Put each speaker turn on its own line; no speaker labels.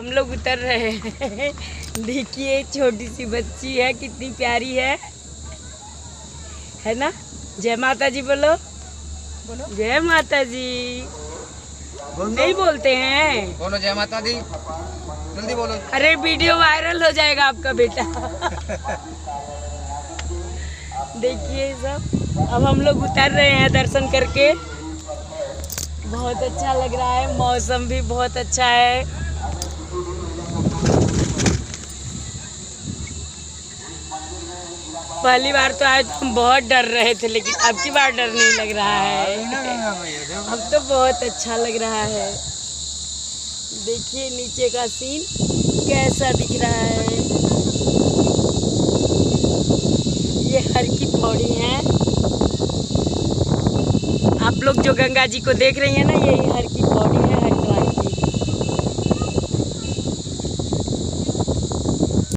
हम लोग उतर रहे हैं। देखिए छोटी सी बच्ची है, कितनी प्यारी है ना। जय माता जी बोलो। बोलो जय माता जी। नहीं बोलते हैं।
बोलो जय माता दी, जल्दी बोलो।
अरे वीडियो वायरल हो जाएगा आपका बेटा। देखिए सब, अब हम लोग उतर रहे हैं दर्शन करके। बहुत अच्छा लग रहा है, मौसम भी बहुत अच्छा है। पहली बार तो आए तो हम बहुत डर रहे थे, लेकिन अब की बार डर नहीं लग रहा है। अब तो बहुत अच्छा लग रहा है। देखिए नीचे का सीन कैसा दिख रहा है। ये हर की पौड़ी है। आप लोग जो गंगा जी को देख रही हैं ना, यही हर की पौड़ी